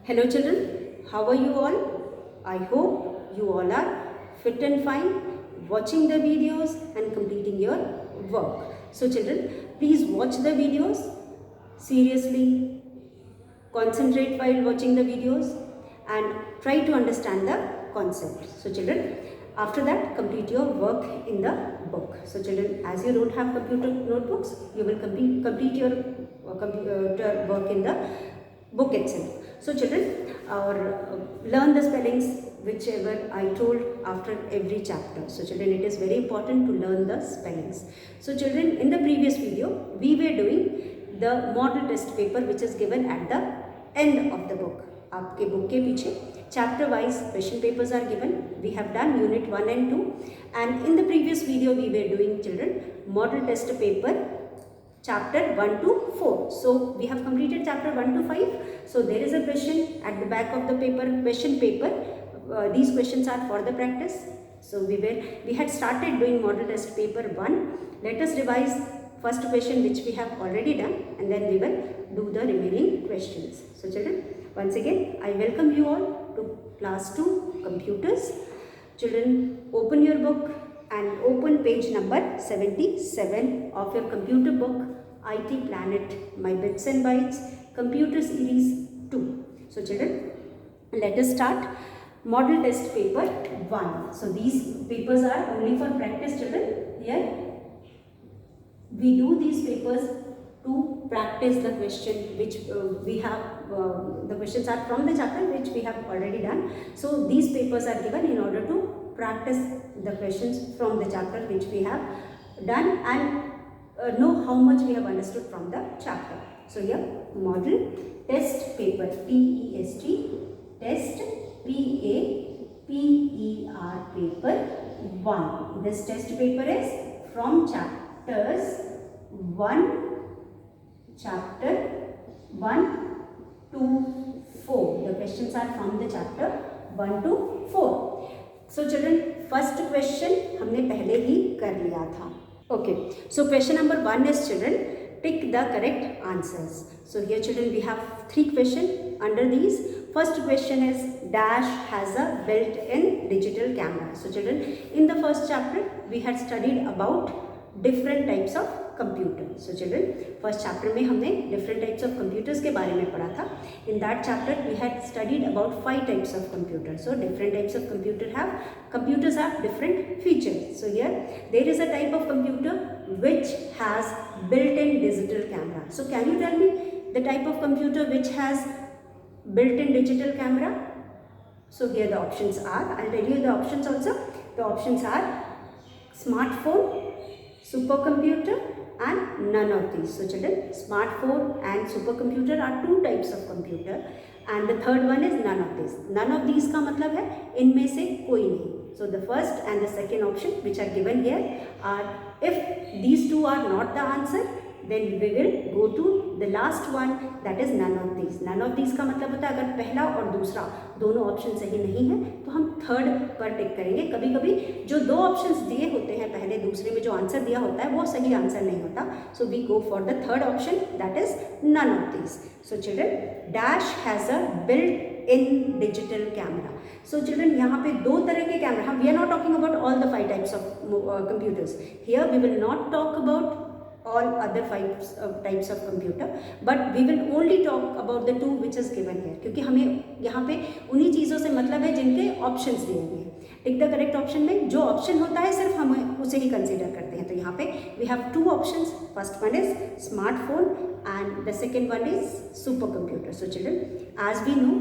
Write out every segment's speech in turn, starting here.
Hello children, how are you all? I hope you all are fit and fine, watching the videos and completing your work. So children, please watch the videos seriously, concentrate while watching the videos and try to understand the concept. So children, after that complete your work in the book. So children, as you don't have computer notebooks, you will complete your computer work in the book itself. So children, learn the spellings whichever I told after every chapter. So children, it is very important to learn the spellings. So children, in the previous video, we were doing the model test paper which is given at the end of the book. आपके book के पीछे chapter wise question papers are given. We have done unit 1 and 2, and in the previous video we were doing children model test paper chapter 1 to 4. So we have completed chapter 1 to 5. So there is a question at the back of the paper, question paper. These questions are for the practice. So we had started doing model test paper 1. Let us revise first question which we have already done, and then we will do the remaining questions. So children, once again I welcome you all to class 2 computers. Children, open your book and open page number 77 of your computer book, IT Planet, My Bits and Bytes, Computer Series 2. So children, let us start model test paper 1. So these papers are only for practice children. Here we do these papers to practice the question which we have, the questions are from the chapter which we have already done. So these papers are given in order to practice the questions from the chapter which we have done and know how much we have understood from the chapter. So here model test paper, T-E-S-T, test, P-A-P-E-R, paper 1. This test paper is from chapters 1 to 4. The questions are from the chapter 1 to 4. So children, first question हमने पहले ही कर लिया था. Okay, so question number 1 is children, pick the correct answers. So here children we have 3 questions under these. First question is dash has a built-in digital camera. So children, in the first chapter we had studied about different types of computer. So children, first chapter में हमने different types of computers के बारे में पढ़ा था. In that chapter we had studied about 5 types of computer. So different types of computers have different features. So here there is a type of computer which has built-in digital camera. So can you tell me the type of computer which has built-in digital camera? So here the options are, I'll tell you the options also. The options are smartphone, supercomputer and none of these. So children, smartphone and supercomputer are 2 types of computer, and the third one is none of these. None of these का मतलब है इनमें से कोई नहीं. So the first and the second option which are given here are, if these 2 are not the answer, then we will go to the last one, that is none of these. None of these का मतलब होता है अगर पहला और दूसरा दोनों option सही नहीं है तो हम थर्ड पर टिक करेंगे. कभी कभी जो 2 ऑप्शंस दिए होते हैं पहले दूसरे में जो आंसर दिया होता है वो सही आंसर नहीं होता. So we go for the third option, that is none of these. So children, dash has a built in digital camera. So children, यहाँ पे 2 तरह के कैमरा, हम we are not talking about all the 5 types of computers. Here we will not talk about all other 5 types of computer, but we will only talk about the 2 which is given here, क्योंकि हमें यहाँ पे उन्हीं चीज़ों से मतलब है जिनके ऑप्शंस दिए हुए हैं. टिक द करेक्ट ऑप्शन में जो ऑप्शन होता है सिर्फ हम उसे ही कंसीडर करते हैं. तो यहाँ पे we have 2 options. First one is smartphone and the second one is supercomputer. So children, as we know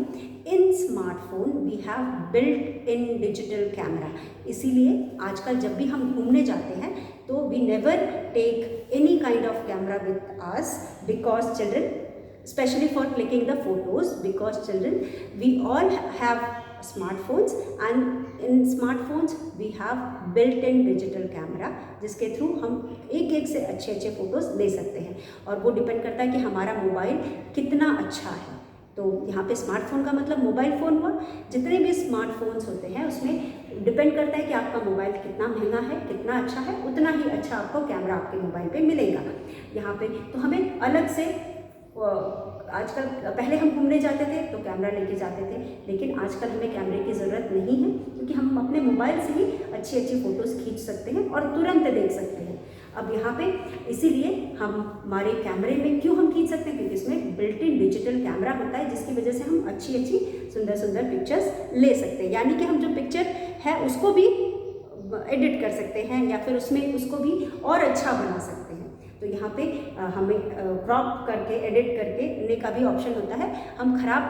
in smartphone we have built in digital camera. इसीलिए आजकल जब भी हम घूमने जाते हैं तो we never take any kind of camera with us, because children, especially for clicking the photos, because children, we all have smartphones, and in smartphones we have built-in digital camera जिसके थ्रू हम एक से अच्छे photos ले सकते हैं. और वो डिपेंड करता है कि हमारा मोबाइल कितना अच्छा है. तो यहाँ पे स्मार्टफोन का मतलब मोबाइल फ़ोन हुआ. जितने भी स्मार्टफोन्स होते हैं उसमें डिपेंड करता है कि आपका मोबाइल कितना महंगा है, कितना अच्छा है, उतना ही अच्छा आपको कैमरा आपके मोबाइल पे मिलेगा. यहाँ पे तो हमें अलग से आजकल पहले हम घूमने जाते थे तो कैमरा लेके जाते थे, लेकिन आजकल हमें कैमरे की ज़रूरत नहीं है, क्योंकि हम अपने मोबाइल से ही अच्छी अच्छी फ़ोटोज़ खींच सकते हैं और तुरंत देख सकते हैं। अब यहाँ पे इसीलिए हम हमारे कैमरे में क्यों हम खींच सकते हैं, क्योंकि इसमें बिल्ट इन डिजिटल कैमरा होता है, जिसकी वजह से हम अच्छी अच्छी सुंदर सुंदर पिक्चर्स ले सकते हैं। यानी कि हम जो पिक्चर है उसको भी एडिट कर सकते हैं या फिर उसमें उसको भी और अच्छा बना सकते हैं। तो यहाँ पे हमें क्रॉप करके एडिट करके लेने का भी ऑप्शन होता है, हम खराब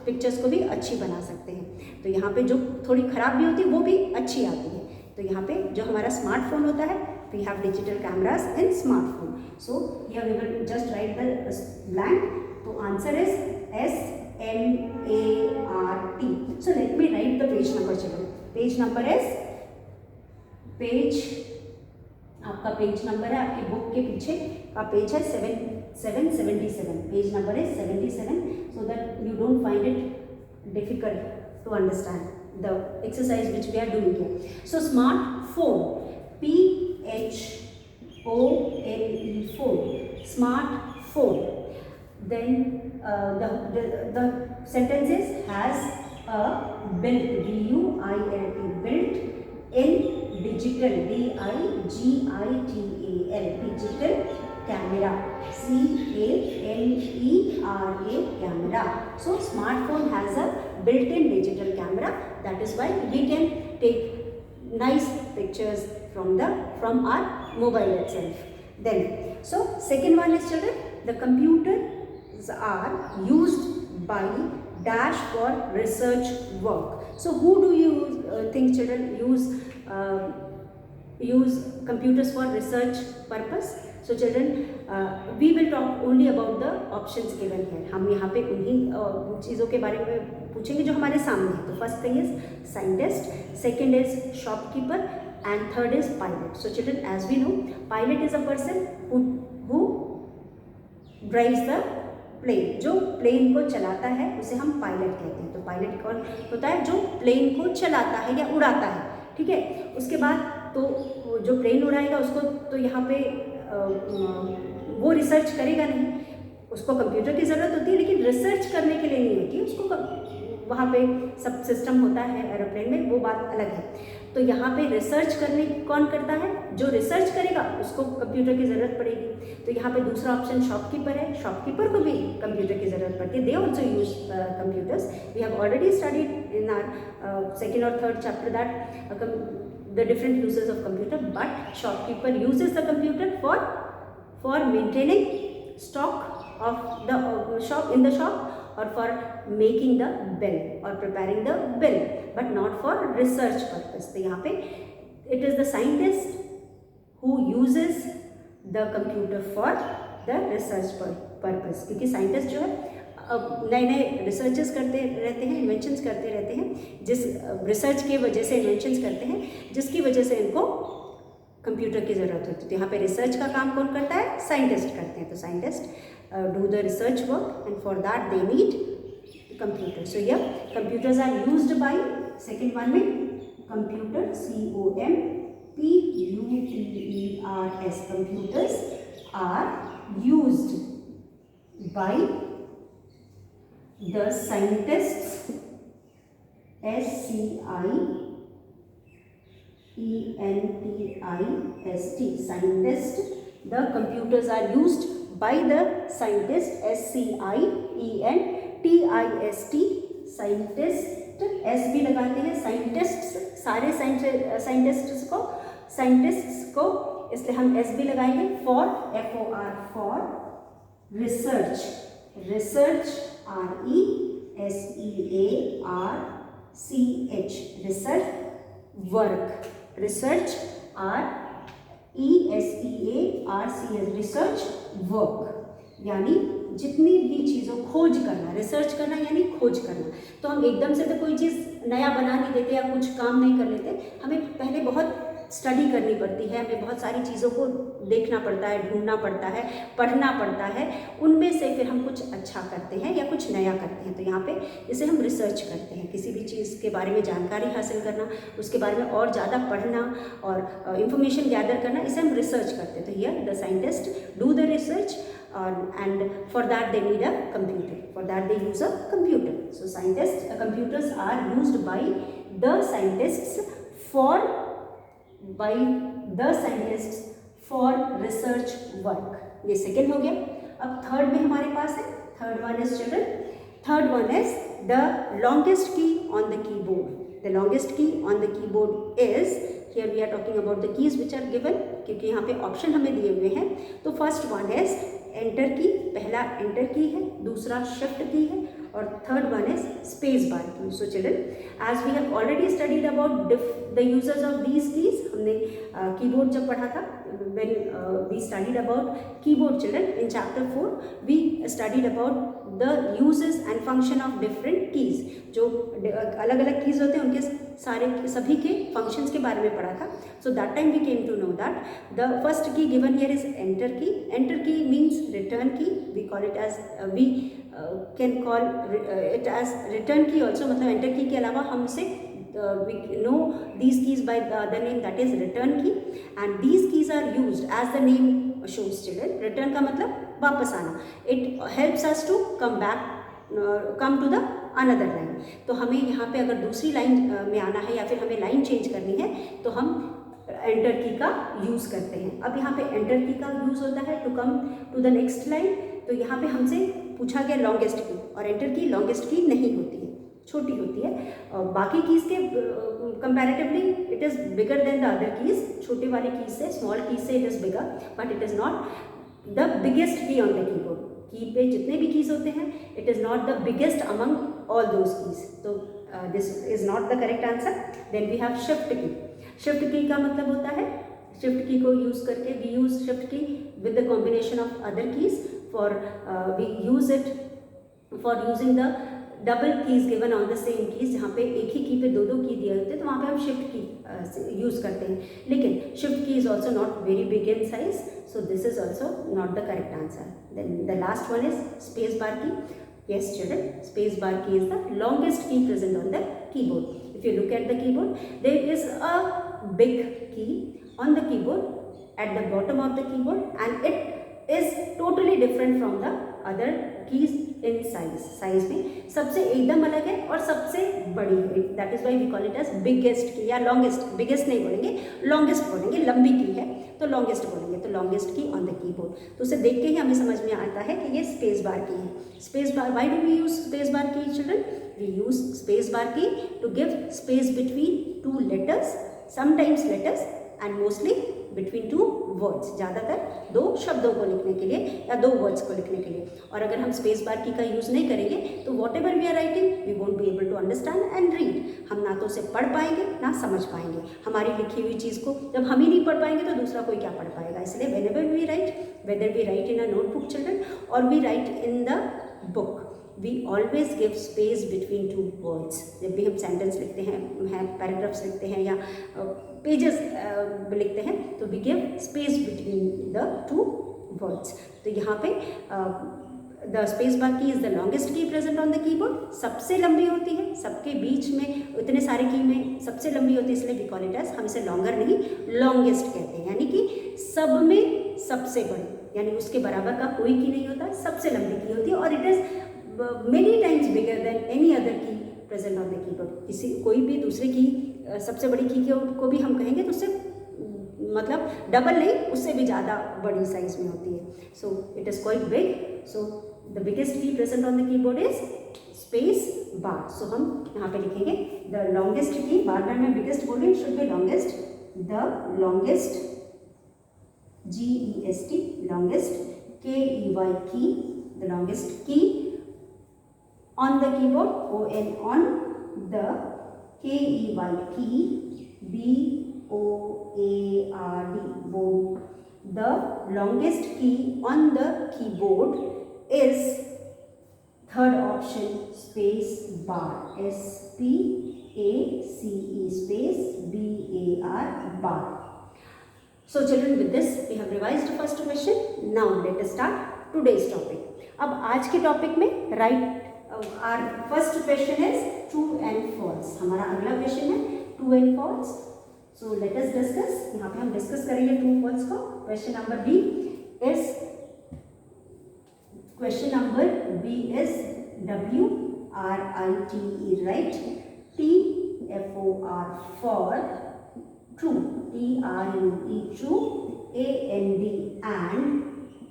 पिक्चर्स को भी अच्छी बना सकते हैं। तो यहाँ पे जो थोड़ी ख़राब भी होती है वो भी अच्छी आती है। तो यहाँ पे जो हमारा स्मार्टफोन होता है, we have digital cameras in smartphone. So here we will just write the blank. तो answer is SMART। So let me write the page number. चलो पेज नंबर इज आपका पेज नंबर है, आपकी बुक के पीछे का पेज है 777। Page number है 77, so that you don't find it difficult to understand the exercise which we are doing here. So smartphone, PHONE, phone, smartphone. Then the sentence is has a built, BUILT, built in digital, DIGITAL, digital camera, CAMERA, camera. So smartphone has a built-in digital camera. That is why we can take nice pictures from our mobile itself. Then so second one is, children, the computers are used by dash for research work. So who do you think, children, use computers for research purpose? So children, we will talk only about the options given here. हम यहाँ पे उन्हीं चीज़ों के बारे में पूछेंगे जो हमारे सामने है। तो first thing is scientist, second is shopkeeper, and third is pilot. So children, as we know, pilot is a person who drives the plane. जो प्लेन को चलाता है उसे हम पायलट कहते हैं। तो पायलट कौन होता है? जो प्लेन को चलाता है या उड़ाता है, ठीक है। उसके बाद तो जो प्लेन उड़ाएगा उसको तो यहाँ पे वो रिसर्च करेगा नहीं, उसको कंप्यूटर की ज़रूरत होती है, लेकिन रिसर्च करने के लिए नहीं होती है। उसको वहाँ पे सब सिस्टम होता है एरोप्लेन में, वो बात अलग है। तो यहाँ पे रिसर्च करने कौन करता है? जो रिसर्च करेगा उसको कंप्यूटर की ज़रूरत पड़ेगी। तो यहाँ पे दूसरा ऑप्शन शॉपकीपर है। शॉपकीपर को भी कंप्यूटर की ज़रूरत पड़ती है। They also use computers. We have already studied in our second और third chapter that the different uses of computer, but shopkeeper uses the computer for maintaining stock of the shop in the shop, or for making the bill or preparing the bill, but not for research purpose. तो यहाँ पे it is the scientist who uses the computer for the research purpose, क्योंकि scientist जो है नए नए researches करते रहते हैं, इन्वेंशंस करते रहते हैं, जिस रिसर्च की वजह से इन्वेंशंस करते हैं, जिसकी वजह से इनको कंप्यूटर की ज़रूरत होती है। तो यहाँ पे रिसर्च का काम कौन करता है? साइंटिस्ट करते हैं। तो scientist do the research work, and for that they need computer. So here computers are used by, second one में computer, COMPUTERS, computers are used by the scientists, SCIENTIST, scientist. The computers are used by the scientist, SCIENTIST, scientist, S भी लगाते हैं, scientists, सारे scientists को इसलिए हम S भी लगाएंगे। For, FOR, for research, RESEARCH, research, work, research, RESEARCH, research work, यानी जितनी भी चीज़ों खोज करना, रिसर्च करना यानी खोज करना। तो हम एकदम से तो कोई चीज़ नया बना नहीं देते या कुछ काम नहीं कर लेते, हमें पहले बहुत स्टडी करनी पड़ती है, हमें बहुत सारी चीज़ों को देखना पड़ता है, ढूंढना पड़ता है, पढ़ना पड़ता है, उनमें से फिर हम कुछ अच्छा करते हैं या कुछ नया करते हैं। तो यहाँ पे इसे हम रिसर्च करते हैं, किसी भी चीज़ के बारे में जानकारी हासिल करना, उसके बारे में और ज़्यादा पढ़ना और इंफॉर्मेशन गैदर करना, इसे हम रिसर्च करते हैं। तो here the scientist do the research and for that they need a computer. For that they use a computer. So computers are used by the scientists for research work. ये second हो गया. अब third में हमारे पास है, third one is children, third one is the longest key on the keyboard. The longest key on the keyboard is, here we are talking about the keys which are given, क्योंकि यहाँ पे option हमें दिए हुए हैं. तो first one is enter की, पहला एंटर की है, दूसरा शिफ्ट की है, और third one is space bar key. So children, as we have already studied about the users of these keys, हमने कीबोर्ड जब पढ़ा था, when we studied about keyboard children in chapter 4, we studied about the uses and function of different keys. जो अलग अलग keys होते हैं उनके सभी के फंक्शंस के बारे में पढ़ा था. So that time we came to know that the first key given here is enter key. Enter key means return key. We call it as, we can call it as return key also. मतलब enter key के अलावा हमसे we know these keys by the other name, that is return key, and these keys are used as the name shows children. Return का मतलब वापस आना. It helps us to come back, come to the another line. तो हमें यहाँ पे अगर दूसरी लाइन में आना है या फिर हमें लाइन चेंज करनी है तो हम एंटर की का यूज़ करते हैं. अब यहाँ पे एंटर की का यूज़ होता है to come to the next line. तो यहाँ पे हमसे पूछा गया लॉन्गेस्ट की, और एंटर की लॉन्गेस्ट की नहीं होती है, छोटी होती है. बाकी कीज़ के comparatively it is bigger than the other keys. छोटे वाले कीज से, स्मॉल कीज से it is bigger, but it is not the biggest key on the keyboard. Key पे जितने भी कीज़ होते हैं, it is not the biggest among all those keys. तो this is not the correct answer. Then we have shift key. Shift key का मतलब होता है, शिफ्ट की को यूज़ करके we use shift key with the combination of other keys. For we use it for using the double keys given on the same keys. जहाँ पे एक ही की पे दो की दिए होते हैं तो वहाँ पे हम शिफ्ट की यूज़ करते हैं. लेकिन shift key is also not very big in size, so this is also not the correct answer. Then the last one is space bar key. Yes children, space bar key is the longest key present on the keyboard. If you look at the keyboard, there is a big key on the keyboard at the bottom of the keyboard, and it is totally different from the other keys in size. Size में सबसे एकदम अलग है और सबसे बड़ी है. That is why we call it as biggest key या लॉन्गेस्ट. बिगेस्ट नहीं बोलेंगे, लॉन्गेस्ट बोलेंगे. लंबी की है तो लॉन्गेस्ट बोलेंगे. तो longest key on the keyboard. तो उसे देख के ही हमें समझ में आता है कि ये स्पेस बार की है. Space bar, why do we use space bar key children? We use space bar key to give space between two letters, sometimes letters, and mostly between two words. ज़्यादातर दो शब्दों को लिखने के लिए या दो वर्ड्स को लिखने के लिए. और अगर हम स्पेस बार की का यूज़ नहीं करेंगे तो whatever we are writing we won't be able to understand and read. हम ना तो उसे पढ़ पाएंगे ना समझ पाएंगे. हमारी लिखी हुई चीज़ को जब हम ही नहीं पढ़ पाएंगे तो दूसरा कोई क्या पढ़ पाएगा. इसलिए whenever we write, whether we write in a notebook children और we write in the book, we always give space between two words. जब भी हम सेंटेंस लिखते हैं, पैराग्राफ्स लिखते हैं या पेजेस लिखते हैं तो we give space between the two words. तो यहाँ पे the space bar key is the longest key present on the keyboard. सबसे लंबी होती है, सबके बीच में इतने सारे की में सबसे लंबी होती है, इसलिए वी कॉल इट एज, हम इसे लॉन्गर नहीं लॉन्गेस्ट कहते हैं. यानी कि सब में सबसे बड़ी, यानी उसके बराबर का कोई की नहीं होता, सबसे लंबी की होती है. और it is many times bigger than any other key present on the keyboard. किसी कोई भी दूसरे की सबसे बड़ी की को भी हम कहेंगे तो उससे मतलब डबल नहीं, उससे भी ज़्यादा बड़ी साइज में होती है. So it is quite big. So the biggest key present on the keyboard is space bar. सो हम यहाँ पे लिखेंगे द लॉन्गेस्ट की. बार बार में बिगेस्ट बोल रही, should be longest. The longest, GEST, longest, KEY की, the longest key on the keyboard, ON on the KEY key, BOARD, board. The longest key on the keyboard is third option, space bar, SPACE, space BAR, bar. So children, with this we have revised first question. Now let us start today's topic. अब आज के topic में right, our first question is true and false. हमारा अगला question है true and false. So let us discuss. यहाँ पे हम डिस्कस करेंगे true false को. Question number B is Question number B is WRITE, right? TFOR for true, TRUE true, AND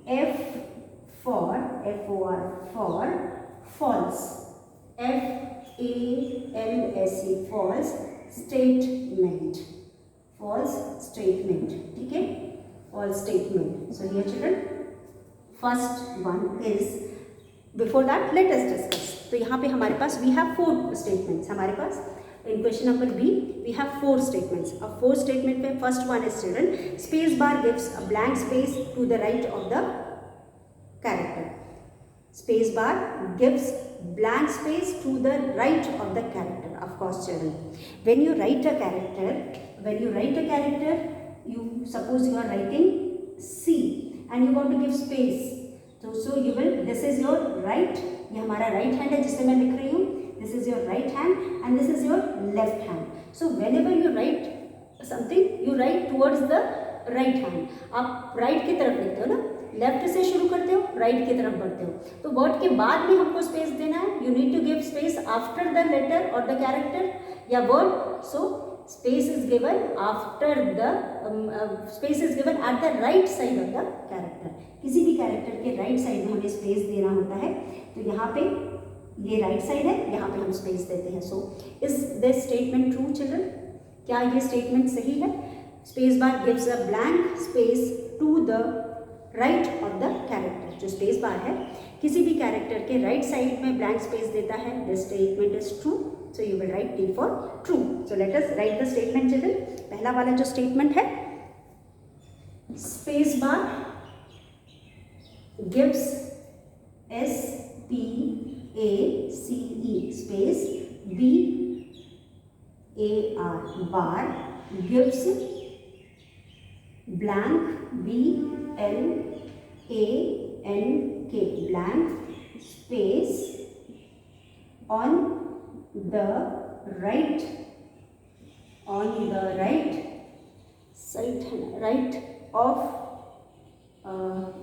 F for FOR for false, FALSE false statement, false statement, ठीक है, false statement. So here children, first one is, before that let us discuss. तो यहाँ पे हमारे पास we have 4 statements. हमारे पास in question number B we have 4 statements. अब 4 statement में first one is children, space bar gives a blank space to the right of the character. Space bar gives blank space to the right of the character. Of course children, when you write a character, you suppose you are writing C and you want to give space, so you will, this is your right, ये हमारा right hand है जिससे मैं लिख रही हूँ, this is your right hand and this is your left hand. So whenever you write something, you write towards the right hand. आप right की तरफ लिखते हो ना, लेफ्ट से शुरू करते हो, राइट की तरफ बढ़ते हो, तो वर्ड के बाद में हमको स्पेस देना है. You need to give space after the letter और द कैरेक्टर या word. So space is given after the space is given at the right side of the character. किसी भी कैरेक्टर के राइट साइड में हमें space देना होता है. तो यहाँ पे ये राइट साइड है, यहाँ पे हम स्पेस देते हैं. So is this statement true children? क्या ये स्टेटमेंट सही है? Space bar gives a blank space to the right of the character. जो स्पेस बार है किसी भी कैरेक्टर के राइट साइड में ब्लैंक स्पेस देता है. This statement is true. So you will write T for true. So let us write the statement children. पहला वाला जो स्टेटमेंट है, space bar gives SPACE space BAR bar gives blank BLANK blank space on the right side, right of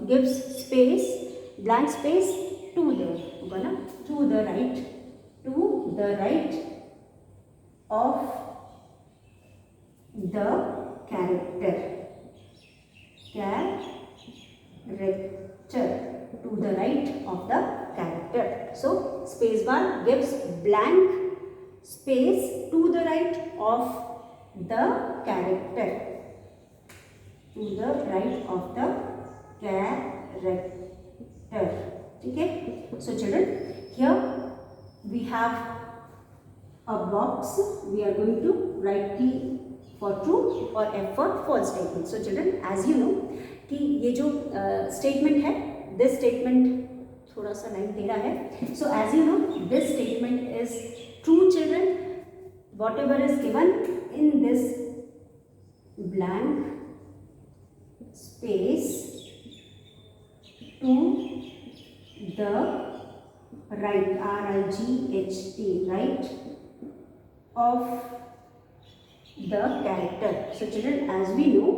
gives space blank space to the, होगा ना, to the right of the character, to the right of the character. So space bar gives blank space to the right of the character, to the right of the character. Okay, so children, here we have a box. We are going to write T for true or F for false statement. So children, as you know कि ये जो statement है, this statement थोड़ा सा line टेढ़ा है. So as you know, this statement is true children. Whatever is given in this blank space to the right, RIGHT, right of the character. So children, as we know,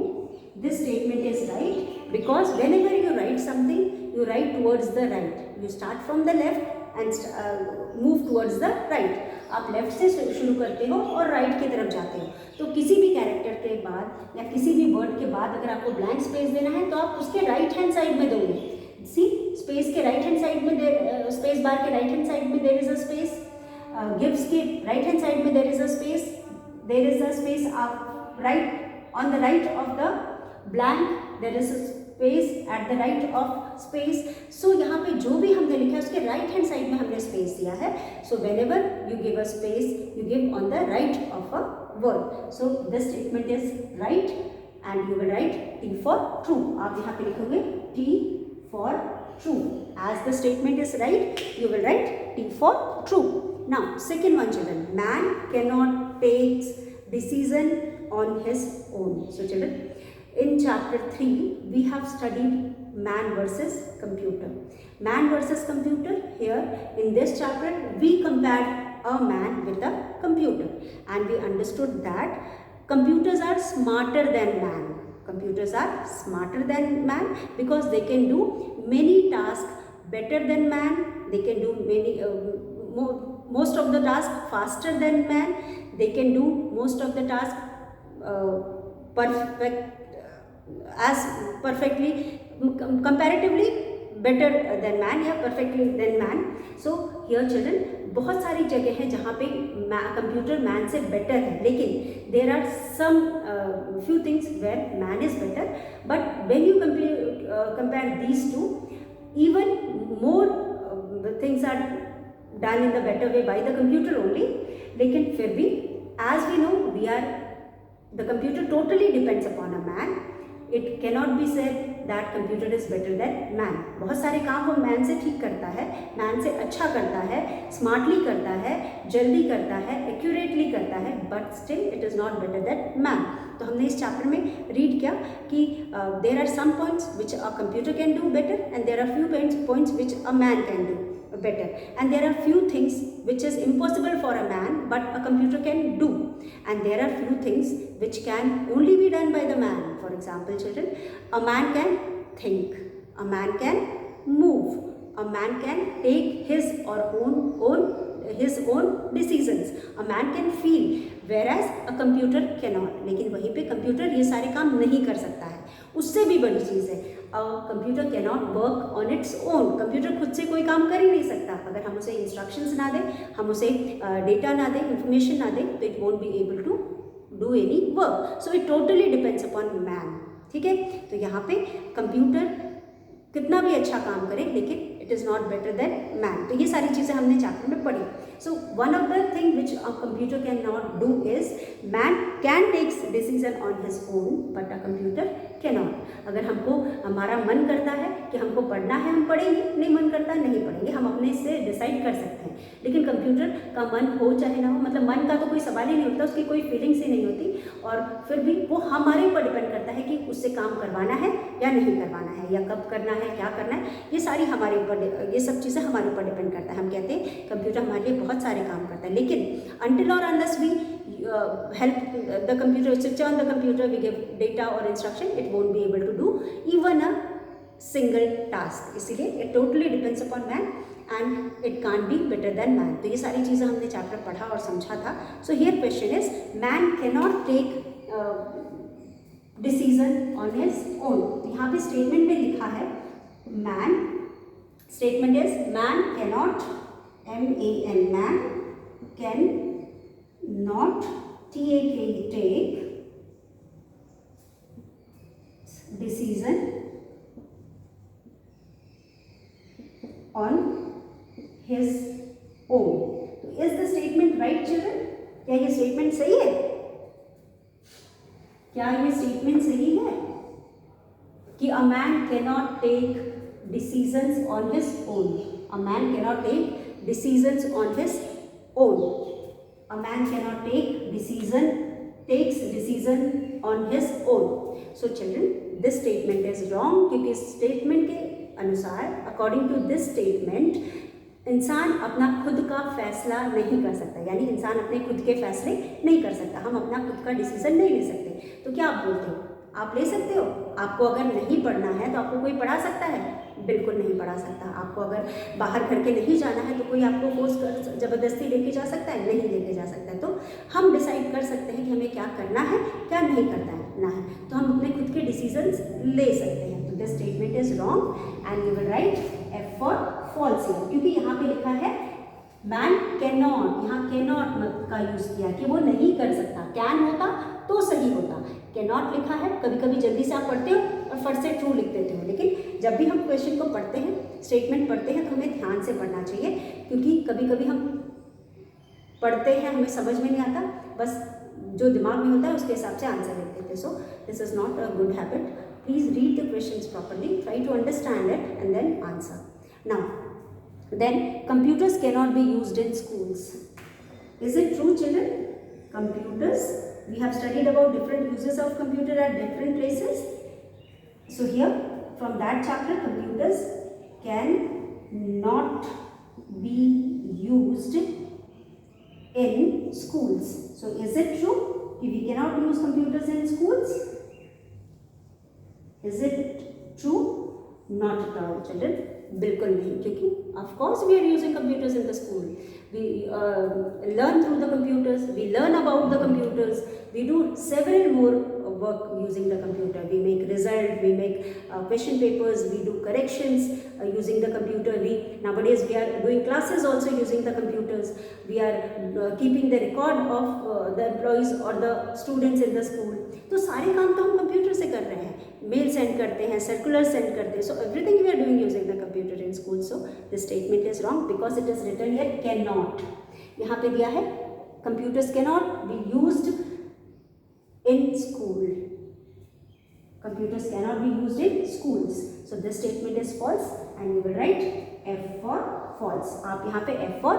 this statement is right because whenever you write something, you write towards the right. You start from the left and move towards the right. आप left से शुरू करते हो और right की तरफ जाते हो. तो किसी भी कैरेक्टर के बाद या किसी भी वर्ड के बाद अगर आपको ब्लैंक स्पेस देना है तो आप उसके राइट हैंड साइड में दोगे. सी, स्पेस के राइट हैंड साइड में, स्पेस बार के राइट हैंड साइड में there is a space. Gives के राइट हैंड साइड में there is a space. There is a space right on the right of the blank. There is a space at the right of space. So यहाँ पे जो भी हमने लिखा है उसके right hand side में हमने space दिया है. So whenever you give a space, you give on the right of a word. So this statement is right and you will write T for true. आप यहाँ पे लिखोगे T for true. As the statement is right, you will write T for true. Now second one children, man cannot takes decision on his own. So children, in chapter 3 we have studied man versus computer. Man versus computer. Here in this chapter we compared a man with a computer and we understood that computers are smarter than man. Computers are smarter than man because they can do many tasks better than man, they can do many most of the task faster than man, they can do most of the task as perfectly, comparatively better than man या perfectly than man. So here children, बहुत सारी जगह हैं जहाँ पे computer man से better है, लेकिन there are some few things where man is better, but when you compare these two, even more things are done in the better way by the computer only. लेकिन फिर भी as we know we are the computer totally depends upon a man. It cannot be said that computer is better than man. बहुत सारे काम वो man से ठीक करता है, मैन से अच्छा करता है, स्मार्टली करता है, जल्दी करता है, एक्यूरेटली करता है, but still it is not better than man. तो हमने इस चैप्टर में रीड किया कि there are some points which a computer can do better and there are few points which a man can do better, and there are few things which is impossible for a man but a computer can do, and there are few things which can only be done by the man. For example children, a man can think, a man can move, a man can take his or his own decisions, a man can feel, whereas a computer cannot. लेकिन वहीं पे computer ये सारे काम नहीं कर सकता है. उससे भी बड़ी चीज़ है, computer cannot work on its own. Computer खुद से कोई काम कर ही नहीं सकता. अगर हम उसे इंस्ट्रक्शंस ना दें, हम उसे डेटा ना दें, इंफॉर्मेशन ना दें, तो it won't be able to do any work. So it totally depends upon man. ठीक है, तो यहाँ पे कंप्यूटर कितना भी अच्छा काम करे, लेकिन it is not better than man. तो ये सारी चीज़ें हमने चैप्टर में पढ़ी. So one of the thing which a computer can not do is, man can takes decision on his own but a computer cannot. अगर हमको हमारा मन करता है कि हमको पढ़ना है, हम पढ़ेंगे, नहीं मन करता नहीं पढ़ेंगे, हम अपने से डिसाइड कर सकते हैं. लेकिन कंप्यूटर का मन हो चाहे ना हो, मतलब मन का तो कोई सवाल ही नहीं होता, उसकी कोई फीलिंग्स ही नहीं होती, और फिर भी वो हमारे ऊपर डिपेंड करता है कि उससे काम करवाना है या नहीं करवाना है, या कब करना है, क्या करना है. ये सारी हमारे ऊपर, ये सब चीज़ें हमारे ऊपर डिपेंड करता है. हम कहते हैं कंप्यूटर हमारे लिए बहुत सारे काम करता है, लेकिन until or unless we help the computer, switch on the computer, we give data or instruction, it won't be able to do even a single task. इसीलिए it totally depends upon man and it can't be better than man. तो ये सारी चीज़ें हमने chapter पढ़ा और समझा था. So here question is, man cannot take decision on his own. यहाँ पे स्टेटमेंट में लिखा है man, statement is man cannot, M-A-N, man can not take decision on his own. तो is the statement right children? क्या ये statement सही है? क्या ये स्टेटमेंट सही है कि a man cannot take decisions on his own? A man cannot take decisions on his own. A man cannot takes decision on his own. So children, this statement is wrong, क्योंकि statement के अनुसार, according to this statement, इंसान अपना खुद का फैसला नहीं कर सकता. यानी इंसान अपने खुद के फैसले नहीं कर सकता. हम अपना खुद का डिसीजन नहीं ले सकते. तो क्या आप बोलते हो, आप ले सकते हो? आपको अगर नहीं पढ़ना है तो आपको कोई पढ़ा सकता है? बिल्कुल नहीं पढ़ा सकता. आपको अगर बाहर घर के नहीं जाना है तो कोई आपको फोर्स कर, ज़बरदस्ती लेके जा सकता है? नहीं लेके जा सकता है. तो हम डिसाइड कर सकते हैं कि हमें क्या करना है, क्या नहीं करना है. तो हम अपने खुद के डिसीजंस ले सकते हैं. तो this statement is wrong and we will write F for false here, क्योंकि यहाँ पे लिखा है मैन कैन नॉट. यहाँ कैन नॉट का यूज़ किया कि वो नहीं कर सकता. कैन होता तो सही होता, कैन नॉट लिखा है. कभी कभी जल्दी से आप पढ़ते हो और फट से ट्रू लिख देते हो, लेकिन जब भी हम क्वेश्चन को पढ़ते हैं, स्टेटमेंट पढ़ते हैं, तो हमें ध्यान से पढ़ना चाहिए, क्योंकि कभी कभी हम पढ़ते हैं, हमें समझ में नहीं आता, बस जो दिमाग में होता है उसके हिसाब से आंसर लिख देते हैं. So this is not a good habit. Please read the questions properly, try to understand it and then answer. Now then computers cannot be used in schools. Is it true children? Computers, we have studied about different uses of computer at different places. So here from that chapter, computers can not be used in schools. So is it true कि we cannot use computers in schools? Is it true? Not at all children. बिल्कुल नहीं, क्योंकि of course we are using computers in the school, we learn through the computers, we learn about the computers, we do several more work using the computer, we make result, we make question papers, we do corrections using the computer, nowadays we are doing classes also using the computers, we are keeping the record of the employees or the students in the school. तो सारे काम तो हम computer से कर रहे हैं, mail send करते हैं, सर्कुलर सेंड करते हैं, so everything we are doing using the computer in school. So this statement is wrong because it is written here can not. यहाँ पे दिया है computers can not be used in school, computers cannot be used in schools. So this statement is false and you will write F for false. आप यहाँ पे F for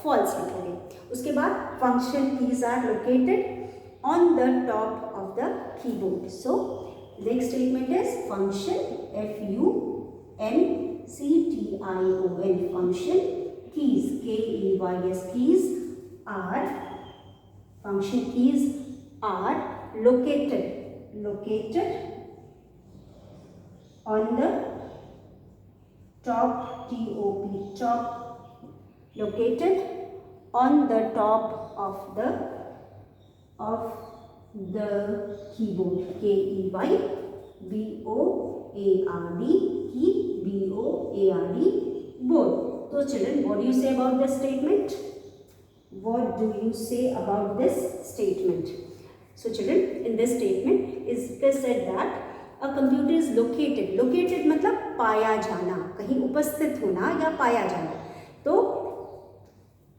false लिखेंगे. उसके बाद function keys are located on the top of the keyboard. So next statement is function F-U-N-C-T-I-O-N function keys K-E-Y-S keys are located on the top, T-O-P, top, located on the top of the keyboard, K-E-Y-B-O-A-R-D, key, B-O-A-R-D, board. So children, what do you say about this statement? What do you say about this statement? So children, in this statement it is said that a computer is located मतलब पाया जाना, कहीं उपस्थित होना या पाया जाना. तो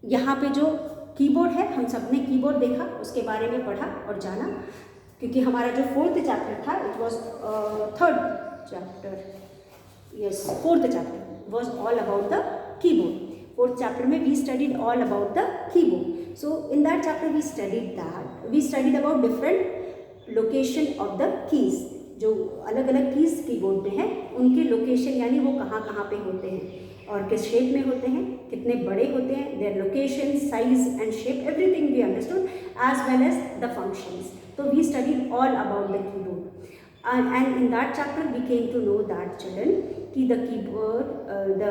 यहाँ पे जो कीबोर्ड है, हम सब ने कीबोर्ड देखा, उसके बारे में पढ़ा और जाना, क्योंकि हमारा जो 4th चैप्टर था, it was 3rd chapter, yes 4th chapter was all about the keyboard. 4th chapter में we studied all about the keyboard. So in that chapter we studied about different location of the keys. जो अलग अलग keys keyboard में हैं, उनके location यानी वो कहाँ कहाँ पे होते हैं और किस शेप में होते हैं, कितने बड़े होते हैं, their location, size and shape, everything we understood as well as the functions. तो we studied all about the keyboard and in that chapter we came to know that children कि the keyboard the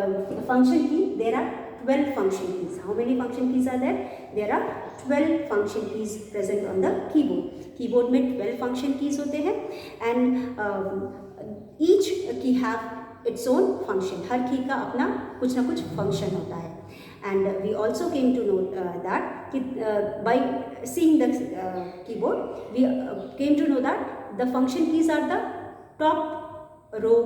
function key, there are 12 function keys. How many function keys are there? There are 12 function keys present on the keyboard. Keyboard में 12 function keys होते हैं and each key have its own function. Her key का अपना कुछ ना कुछ function होता है. And we also came to know that by seeing the keyboard we came to know that the function keys are the top row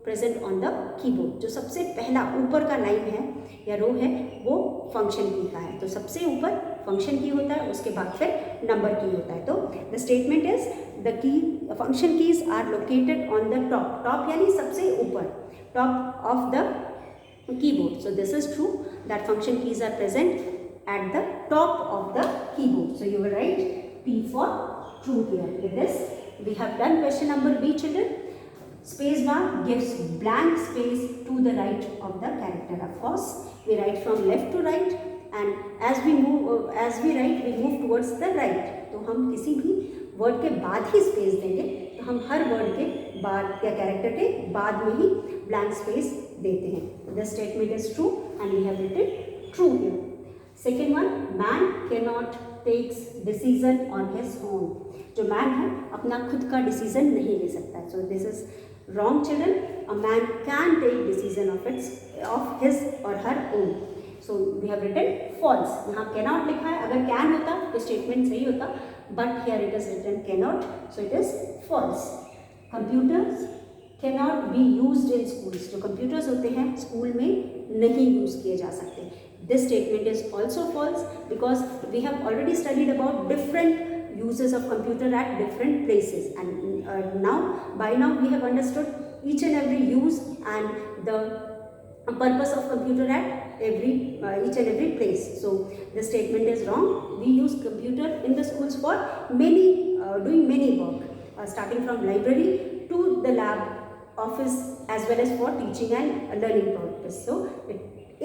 present on the keyboard. जो सबसे पहला ऊपर का लाइन है या रो है वो फंक्शन की का है. तो सबसे ऊपर फंक्शन की होता है, उसके बाद फिर नंबर की होता है. तो the statement is the function keys are located on the top यानी सबसे ऊपर, top of the keyboard. So this is true that function keys are present at the top of the keyboard. So you will write P for true here. With this we have done question number B, children. Space bar gives blank space to the right of the character. Of course we write from left to right and as we write we move towards the right. तो हम किसी भी word के बाद ही space देंगे, तो हम हर word के बाद या कैरेक्टर के बाद में ही ब्लैंक स्पेस देते हैं. The statement is true and we have written true here. Second one, man can not takes decision on his own. जो मैन है अपना खुद का डिसीजन नहीं ले सकता. So this is wrong children. A man can take decision of his और her own. So we have written false. यहाँ कैनॉट लिखा है, अगर कैन होता तो स्टेटमेंट सही होता, but here it is written cannot, so it is false. Computers cannot be used in schools. जो कंप्यूटर्स होते हैं स्कूल में नहीं यूज़ किए जा सकते. This statement is also false because we have already studied about different uses of computer at different places and by now we have understood each and every use and the purpose of computer at each and every place. So the statement is wrong. We use computer in the schools for doing many work, starting from library to the lab, office, as well as for teaching and learning purpose. So it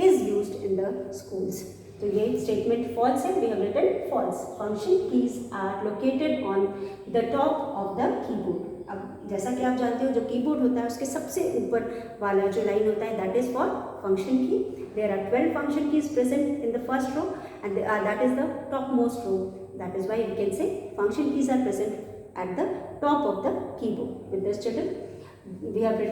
is used in the schools. तो ये statement false है. We have written false. Function keys are located on the top of the keyboard. अब जैसा कि आप जानते हो जो कीबोर्ड होता है उसके सबसे ऊपर वाला जो लाइन होता है that is for function key. There are 12 function keys present in the first row and that is the topmost row. That is why we can say function keys are present at the top of the keyboard. With this children, we have written